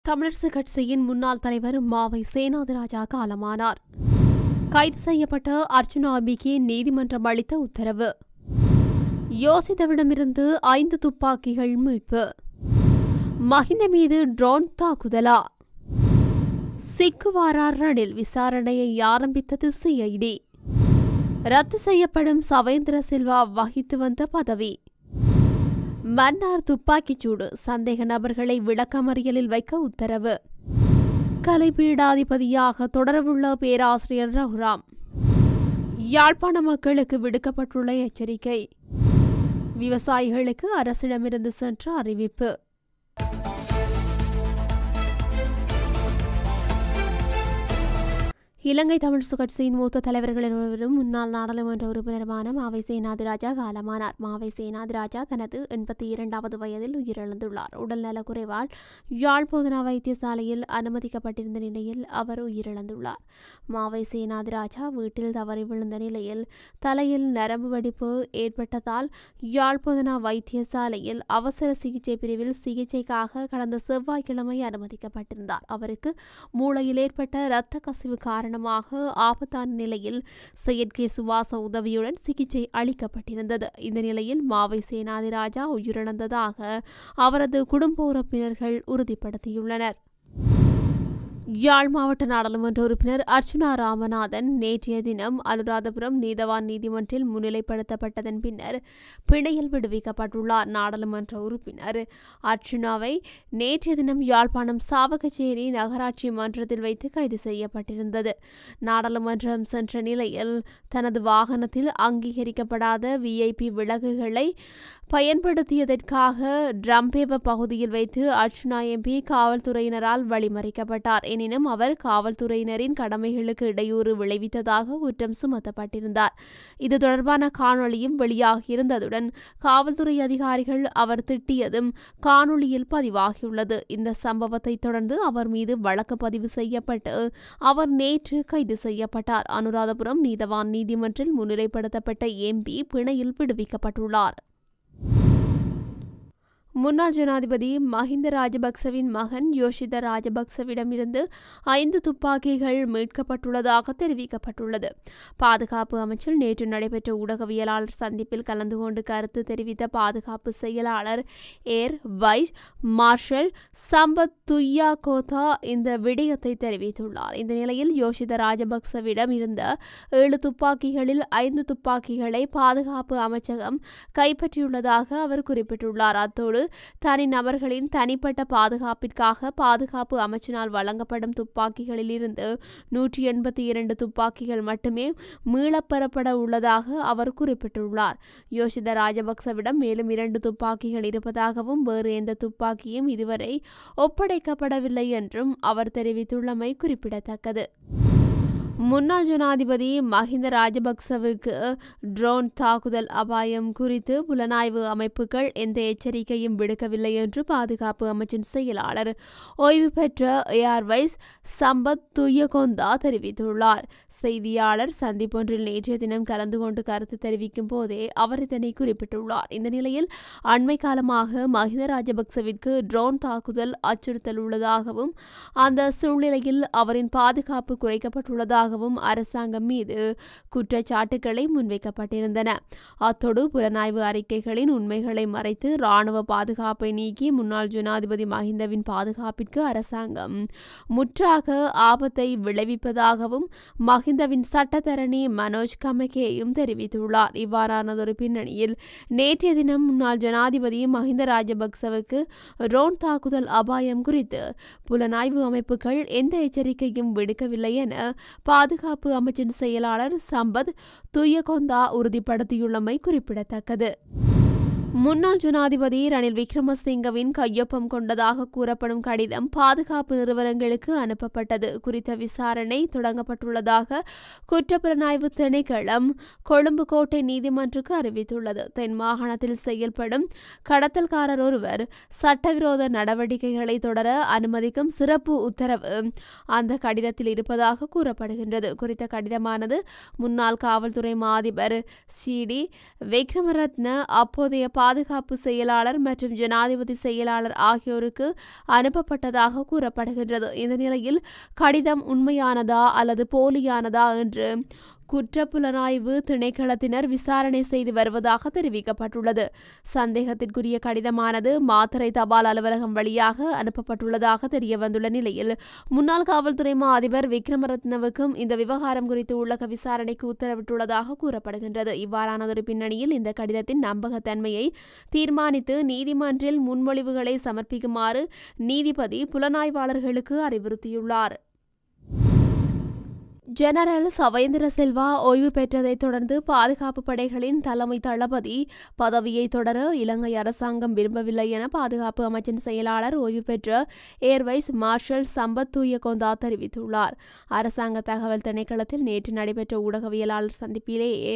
தமிழரசு கட்சியின் முன்னாள் தலைவர் மாவை சேனாதிராஜா காலமானார். கைது செய்யப்பட்ட அர்ச்சுனா அம்பிக்கு நீதிமன்றம் அளித்த உத்தரவு. யோசித்தவிடமிருந்து 5 துப்பாக்கிகள் மீட்பு. மஹிந்த மீது ட்ரோன் தாக்குதலா? சிக்குவாரார் ரணில் விசாரணையை ஆரம்பித்தது சிஐடி. ரத்து செய்யப்படும் சவேந்திர சில்வா வகித்து வந்த பதவி. மன்னார் துப்பாக்கிச்சூடு, சந்தேக நபர்களை விளக்கமறியலில் வைக்க உத்தரவு. கலைப்பீடாதிபதியாக தொடரவுள்ள பேராசிரியர் ரகுராம். யாழ்ப்பாண மக்களுக்கு விடுக்கப்பட்டுள்ள எச்சரிக்கை. விவசாயிகளுக்கு அரசிடமிருந்து சென்ற அறிவிப்பு. இலங்கை தமிழரசு கட்சியின் மூத்த தலைவர்களில் ஒருவரும் முன்னாள் நாடாளுமன்ற உறுப்பினருமான மாவை சேனாதிராஜா காலமானார். மாவை சேனாதிராஜா தனது 82வது வயதில் உயிரிழந்துள்ளார். உடல்நலக்குறைவால் யாழ் போதனா வைத்தியசாலையில் அனுமதிக்கப்பட்டிருந்த நிலையில் அவர் உயிரிழந்துள்ளார். மாவை சேனாதிராஜா வீட்டில் தவறி விழுந்த நிலையில் தலையில் நரம்பு வெடிப்பு ஏற்பட்டதால் யாழ் போதனா வைத்தியசாலையில் அவசர சிகிச்சை பிரிவில் சிகிச்சைக்காக கடந்த செவ்வாய்க்கிழமை அனுமதிக்கப்பட்டிருந்தார். அவருக்கு மூளையில் ஏற்பட்ட இரத்த கசிவு காரணமாக ஆபத்தான நிலையில் செயற்கை சுவாச உதவியுடன் சிகிச்சை அளிக்கப்பட்டிருந்தது. இந்த நிலையில் மாவை சேனாதிராஜா உயிரிழந்ததாக அவரது குடும்ப உறுப்பினர்கள் உறுதிப்படுத்தியுள்ளனர். யாழ் மாவட்ட நாடாளுமன்ற உறுப்பினர் அர்ச்சுனா ராமநாதன் நேற்றைய தினம் அனுராதபுரம் நீதவான் நீதிமன்றில் முன்னிலைப்படுத்தப்பட்டதன் பின்னர் பிணையில் விடுவிக்கப்பட்டுள்ளார். நாடாளுமன்ற உறுப்பினர் அர்ச்சுனாவை நேற்றைய தினம் யாழ்ப்பாணம் சாவகச்சேரி நகராட்சி மன்றத்தில் வைத்து கைது செய்யப்பட்டிருந்தது. நாடாளுமன்றம் சென்ற நிலையில் தனது வாகனத்தில் அங்கீகரிக்கப்படாத விஐபி விலங்குகளை பயன்படுத்தியதற்காக ட்ரம்பேவ பகுதியில் வைத்து அர்ச்சுனா எம்பி காவல்துறையினரால் வழிமறிக்கப்பட்டார். எனினும் அவர் காவல்துறையினரின் கடமைகளுக்கு இடையூறு விளைவித்ததாக குற்றம் சுமத்தப்பட்டிருந்தார். இது தொடர்பான காணொளியும் வெளியாகியிருந்ததுடன் காவல்துறை அதிகாரிகள் அவர் திட்டியதும் காணொளியில் பதிவாகியுள்ளது. இந்த சம்பவத்தை தொடர்ந்து அவர் மீது வழக்கு பதிவு செய்யப்பட்டு அவர் நேற்று கைது செய்யப்பட்டார். அனுராதபுரம் நீதவான் நீதிமன்றில் முன்னிலைப்படுத்தப்பட்ட எம்பி பிணையில் விடுவிக்கப்பட்டுள்ளார். முன்னாள் ஜனாதிபதி மஹிந்த ராஜபக்சவின் மகன் யோஷித ராஜபக்சவிடமிருந்து 5 துப்பாக்கிகள் மீட்கப்பட்டுள்ளதாக தெரிவிக்கப்பட்டுள்ளது. பாதுகாப்பு அமைச்சில் நேற்று நடைபெற்ற ஊடகவியலாளர் சந்திப்பில் கலந்து கொண்டு கருத்து தெரிவித்த பாதுகாப்பு செயலாளர் ஏர் வைஸ் மார்ஷல் சம்பத் துய்யாகோதா இந்த விடயத்தை தெரிவித்துள்ளார். இந்த நிலையில் யோஷித ராஜபக்சவிடம் இருந்த 7 துப்பாக்கிகளில் 5 துப்பாக்கிகளை பாதுகாப்பு அமைச்சகம் கைப்பற்றியுள்ளதாக அவர் குறிப்பிட்டுள்ளார். அத்தோடு தனி நபர்களின் தனிப்பட்ட பாதுகாப்பிற்காக பாதுகாப்பு அமைச்சினால் வழங்கப்படும் துப்பாக்கிகளில் இருந்து 182 துப்பாக்கிகள் மட்டுமே மீளப்பெறப்பட உள்ளதாக அவர் குறிப்பிட்டுள்ளார். யோஷித ராஜபக்சவிடம் மேலும் 2 துப்பாக்கிகள் இருப்பதாகவும் வேறு எந்த துப்பாக்கியும் இதுவரை ஒப்படைக்கப்படவில்லை என்றும் அவர் தெரிவித்துள்ளமை குறிப்பிடத்தக்கது. முன்னாள் ஜனாதிபதி மஹிந்த ராஜபக்சவுக்கு ட்ரோன் தாக்குதல் அபாயம் குறித்து புலனாய்வு அமைப்புகள் எந்த எச்சரிக்கையும் விடுக்கவில்லை என்று பாதுகாப்பு அமைச்சின் செயலாளர் ஓய்வு பெற்ற ஏர் வைஸ் சம்பத் துய்யகோந்தா தெரிவித்துள்ளார். செய்தியாளர் சந்திப்பொன்றில் நேற்றைய தினம் கலந்து கொண்டு கருத்து தெரிவிக்கும் போதே அவர் இதனை குறிப்பிட்டுள்ளார். இந்த நிலையில் அண்மை காலமாக மஹிந்த ராஜபக்சவிற்கு ட்ரோன் தாக்குதல் அச்சுறுத்தல் உள்ளதாகவும் அந்த சூழ்நிலையில் அவரின் பாதுகாப்பு குறைக்கப்பட்டுள்ளதாக அரசாங்கம் மீது குற்றச்சாட்டுகளை முன்வைக்கப்பட்டிருந்தன. அத்தோடு புலனாய்வு அறிக்கைகளின் உண்மைகளை மறைத்து ராணுவ பாதுகாப்பை நீக்கி முன்னாள் ஜனாதிபதி மஹிந்தவின் பாதுகாப்பிற்கு அரசாங்கம் முற்றாக ஆபத்தை விளைவிப்பதாகவும் மஹிந்தவின் சட்டத்தரணி மனோஜ் கமகேயும் தெரிவித்துள்ளார். இவ்வாறானதொரு பின்னணியில் நேற்றைய தினம் முன்னாள் ஜனாதிபதி மஹிந்த ராஜபக்சவுக்கு ட்ரோன் தாக்குதல் அபாயம் குறித்து புலனாய்வு அமைப்புகள் எந்த எச்சரிக்கையும் விடுக்கவில்லை என பாதுகாப்பு அமைச்சின் செயலாளர் சம்பத் துய்யகோந்தா உறுதிப்படுத்தியுள்ளமை குறிப்பிடத்தக்கது. முன்னாள் ஜனாதிபதி ரணில் விக்ரமசிங்கவின் கையொப்பம் கொண்டதாக கூறப்படும் கடிதம் பாதுகாப்பு நிறுவனங்களுக்கு அனுப்பப்பட்டது குறித்த விசாரணை தொடங்கப்பட்டுள்ளதாக குற்றப்புலனாய்வு திணைக்களம் கொழும்பு கோட்டை நீதிமன்றுக்கு அறிவித்துள்ளது. தென் மாகாணத்தில் செயல்படும் கடத்தல்காரர் ஒருவர் சட்டவிரோத நடவடிக்கைகளை தொடர அனுமதிக்கும் சிறப்பு உத்தரவு அந்த கடிதத்தில் இருப்பதாக கூறப்படுகின்றது. குறித்த கடிதமானது முன்னாள் காவல்துறை மாதிபர் சி.டி. விக்ரமரத்ன அப்போதைய பாதுகாப்பு செயலாளர் மற்றும் ஜனாதிபதி செயலாளர் ஆகியோருக்கு அனுப்பப்பட்டதாக கூறப்படுகின்றது. இந்த நிலையில் கடிதம் உண்மையானதா அல்லது போலியானதா என்று குற்றப்புலனாய்வு திணைக்களத்தினர் விசாரணை செய்து வருவதாக தெரிவிக்கப்பட்டுள்ளது. சந்தேகத்திற்குரிய கடிதமானது மாத்தறை தபால் அலுவலகம் வழியாக அனுப்பப்பட்டுள்ளதாக தெரியவந்துள்ள நிலையில் முன்னாள் காவல்துறை மா அதிபர் விக்ரமரத்னவுக்கும் இந்த விவகாரம் குறித்து உள்ளக விசாரணைக்கு உத்தரவிட்டுள்ளதாக கூறப்படுகின்றது. இவ்வாறானதொரு பின்னணியில் இந்த கடிதத்தின் நம்பகத்தன்மையை தீர்மானித்து நீதிமன்றில் முன்மொழிவுகளை சமர்ப்பிக்குமாறு நீதிபதி புலனாய்வாளர்களுக்கு அறிவுறுத்தியுள்ளார். ஜெனரல் சவேந்திர சில்வா ஓய்வு பெற்றதைத் தொடர்ந்து பாதுகாப்பு படைகளின் தலைமை தளபதி பதவியை தொடர இலங்கை அரசாங்கம் விரும்பவில்லை என பாதுகாப்பு அமைச்சின் செயலாளர் ஓய்வு பெற்ற ஏர்வைஸ் மார்ஷல் சம்பத் தூயகொந்தா தெரிவித்துள்ளார். அரசாங்க தகவல் திணைக்களத்தில் நேற்று நடைபெற்ற ஊடகவியலாளர் சந்திப்பிலேயே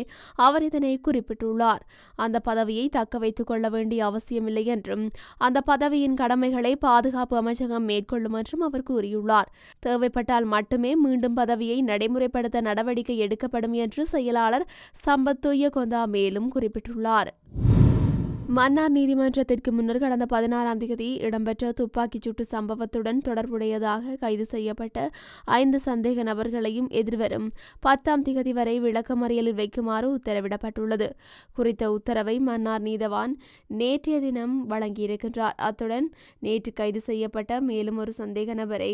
அவர் இதனை குறிப்பிட்டுள்ளார். அந்த பதவியை தக்க வைத்துக் கொள்ள வேண்டிய அவசியமில்லை என்றும் அந்த பதவியின் கடமைகளை பாதுகாப்பு அமைச்சகம் மேற்கொள்ளும் என்றும் அவர் கூறியுள்ளார். தேவைப்பட்டால் மட்டுமே மீண்டும் பதவியை நடைமுறைப்படுத்த நடவடிக்கை எடுக்கப்படும் என்று செயலாளர் சம்பத் தூயகொந்தா மேலும் குறிப்பிட்டுள்ளார். மன்னார் நீதிமன்றத்திற்கு முன்னர் கடந்த 16ஆம் தேதி இடம்பெற்ற துப்பாக்கிச் சூட்டு சம்பவத்துடன் தொடர்புடையதாக கைது செய்யப்பட்ட 5 சந்தேக நபர்களையும் எதிர்வரும் 10ஆம் தேதி வரை விளக்கமறியலில் வைக்குமாறு உத்தரவிடப்பட்டுள்ளது. குறித்த உத்தரவை மன்னார் நீதவான் நேற்றைய தினம் வழங்கியிருக்கின்றார். அத்துடன் நேற்று கைது செய்யப்பட்ட மேலும் ஒரு சந்தேக நபரை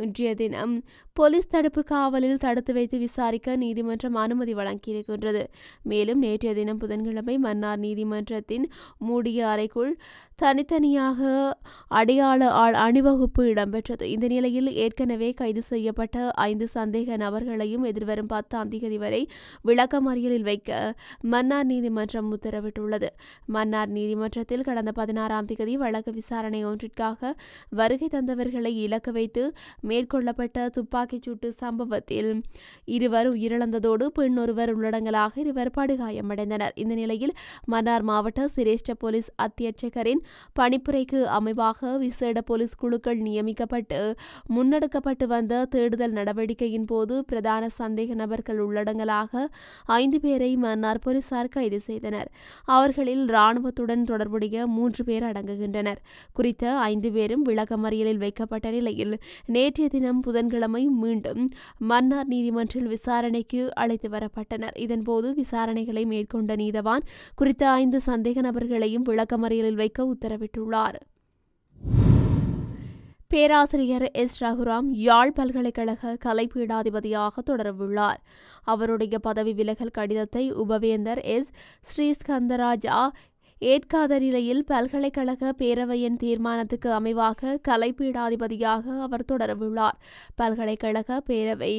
இன்றைய தினம் போலீஸ் தடுப்பு காவலில் தடுத்து வைத்து விசாரிக்க நீதிமன்றம் அனுமதி வழங்கியிருக்கின்றது. மேலும் நேற்றைய தினம் புதன்கிழமை மன்னார் நீதிமன்றத்தின் மூடிய அறைக்குள் தனித்தனியாக அடையாள ஆள் அணிவகுப்பு இடம்பெற்றது. இந்த நிலையில் ஏற்கனவே கைது செய்யப்பட்ட 5 சந்தேக நபர்களையும் எதிர்வரும் 10ஆம் தேதி வரை விளக்கமறியலில் வைக்க மன்னார் நீதிமன்றம் உத்தரவிட்டுள்ளது. மன்னார் நீதிமன்றத்தில் கடந்த 16ஆம் தேதி வழக்கு விசாரணை ஒன்றிற்காக வருகை தந்தவர்களை இலக்கு வைத்து மேற்கொள்ளப்பட்ட துப்பாக்கிச் சூட்டு சம்பவத்தில் 2 உயிரிழந்ததோடு பெண் ஒருவர் உள்ளடங்கலாக 2 படுகாயமடைந்தனர். இந்த நிலையில் மன்னார் மாவட்ட சிரேஷ்ட போலீஸ் அத்தியட்சகரின் பணிப்புரைக்கு அமைவாக விசேட போலீஸ் குழுக்கள் நியமிக்கப்பட்டு முன்னெடுக்கப்பட்டு வந்த தேடுதல் நடவடிக்கையின் போது பிரதான சந்தேக நபர்கள் உள்ளடங்கலாக 5 பேரை மன்னார் போலீசார் கைது செய்தனர். அவர்களில் இராணுவத்துடன் தொடர்புடைய 3 பேர் அடங்குகின்றனர். குறித்த 5 பேரும் விளக்கமறியலில் வைக்கப்பட்ட நிலையில் நேற்றைய தினம் புதன்கிழமை மீண்டும் மன்னார் நீதிமன்றில் விசாரணைக்கு அழைத்து வரப்பட்டனர். இதன்போது விசாரணைகளை மேற்கொண்ட நீதவான் குறித்த 5 சந்தேக நபர்களையும் விளக்கமறியலில் வைக்க உத்தரவிட்டுள்ளார். பேராசிரியர் எஸ். ரகுராம் யாழ் பல்கலைக்கழக கலைப்பீடாதிபதியாக தொடரவுள்ளார். அவருடைய பதவி விலகல் கடிதத்தை உபவேந்தர் எஸ். ஸ்ரீஸ்கந்தராஜா ஏற்காத நிலையில் பல்கலைக்கழக பேரவையின் தீர்மானத்துக்கு அமைவாக கலைப்பீடாதிபதியாக அவர் தொடரவுள்ளார். பல்கலைக்கழக பேரவை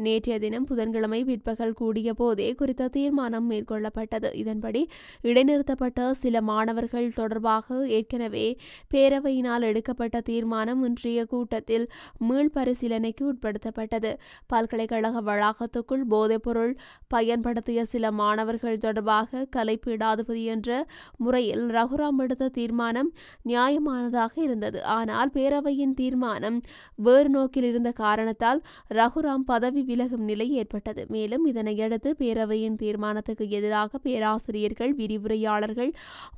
நேற்றைய தினம் புதன்கிழமை பிற்பகல் கூடிய போதே குறித்த தீர்மானம் மேற்கொள்ளப்பட்டது. இதன்படி இடைநிறுத்தப்பட்ட சில மாணவர்கள் தொடர்பாக ஏற்கனவே பேரவையினால் எடுக்கப்பட்ட தீர்மானம் இன்றைய கூட்டத்தில் மீள்பரிசீலனைக்கு உட்படுத்தப்பட்டது. பல்கலைக்கழக வளாகத்துக்குள் போதைப்பொருள் பயன்படுத்திய சில மாணவர்கள் தொடர்பாக கலைப்பீடாதிபதி என்ற முறையில் ரகுராம் எடுத்த தீர்மானம் நியாயமானதாக இருந்தது. ஆனால் பேரவையின் தீர்மானம் வேறு நோக்கில் இருந்த காரணத்தால் ரகுராம் பதவி விலகும் நிலை ஏற்பட்டது. மேலும் இதனையடுத்து பேரவையின் தீர்மானத்துக்கு எதிராக பேராசிரியர்கள், விரிவுரையாளர்கள்,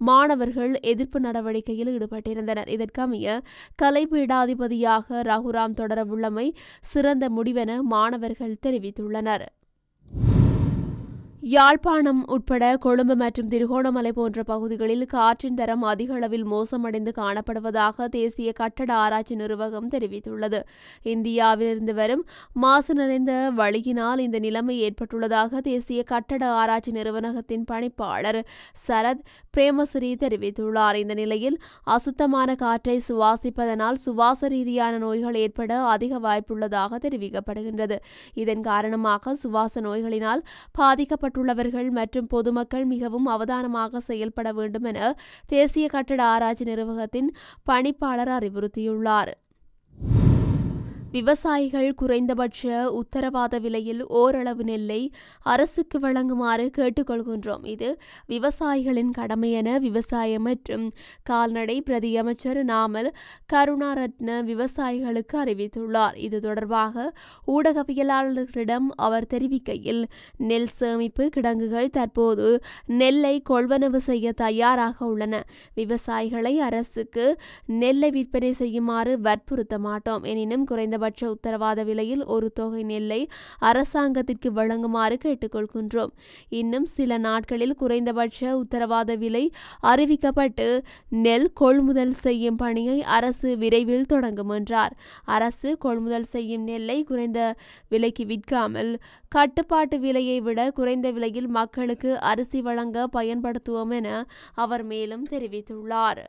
மாணவர்கள் எதிர்ப்பு நடவடிக்கையில் ஈடுபட்டிருந்தனர். இதற்கமைய கலைப்பீடாதிபதியாக ரகுராம் தொடரவுள்ளமை சிறந்த முடிவென மாணவர்கள் தெரிவித்துள்ளனர். யாழ்ப்பாணம் உட்பட கொழும்பு மற்றும் திருகோணமலை போன்ற பகுதிகளில் காற்றின் தரம் அதிக அளவில் மோசமடைந்து காணப்படுவதாக தேசிய கட்டட ஆராய்ச்சி நிறுவனம் தெரிவித்துள்ளது. இந்தியாவிலிருந்து வரும் மாசு நிறைந்த வழியினால் இந்த நிலைமை ஏற்பட்டுள்ளதாக தேசிய கட்டட ஆராய்ச்சி நிறுவனத்தின் பணிப்பாளர் சரத் பிரேமசிறி தெரிவித்துள்ளார். இந்த நிலையில் அசுத்தமான காற்றை சுவாசிப்பதனால் சுவாச ரீதியான நோய்கள் ஏற்பட அதிக வாய்ப்புள்ளதாக தெரிவிக்கப்படுகின்றது. இதன் காரணமாக சுவாச நோய்களினால் பாதிக்கப்பட்டுள்ளவர்கள் மற்றும் பொதுமக்கள் மிகவும் அவதானமாக செயல்பட வேண்டும் என தேசிய கட்டட ஆராய்ச்சி நிறுவனத்தின் பணிப்பாளர் அறிவுறுத்தியுள்ளார். விவசாயிகள் குறைந்தபட்ச உத்தரவாத விலையில் ஓரளவு நெல்லை அரசுக்கு வழங்குமாறு கேட்டுக்கொள்கின்றோம். இது விவசாயிகளின் கடமை என விவசாய மற்றும் கால்நடை பிரதி அமைச்சர் நாமல் கருணாரத்ன விவசாயிகளுக்கு அறிவித்துள்ளார். இது தொடர்பாக ஊடகவியலாளர்களிடம் அவர் தெரிவிக்கையில், நெல் சேமிப்பு கிடங்குகள் தற்போது நெல்லை கொள்வனவு செய்ய தயாராக உள்ளன. விவசாயிகளை அரசுக்கு நெல்லை விற்பனை செய்யுமாறு வற்புறுத்த மாட்டோம். எனினும் குறைந்தபட்ச உத்தரவாத விலையில் ஒரு தொகை நெல்லை அரசாங்கத்திற்கு வழங்குமாறு கேட்டுக்கொள்கின்றோம். இன்னும் சில நாட்களில் குறைந்தபட்ச உத்தரவாத விலை அறிவிக்கப்பட்டு நெல் கொள்முதல் செய்யும் பணியை அரசு விரைவில் தொடங்கும் என்றார். அரசு கொள்முதல் செய்யும் நெல்லை குறைந்த விலைக்கு விற்காமல் கட்டுப்பாட்டு விலையை விட குறைந்த விலையில் மக்களுக்கு அரிசி வழங்க பயன்படுத்துவோம் என அவர் மேலும் தெரிவித்துள்ளார்.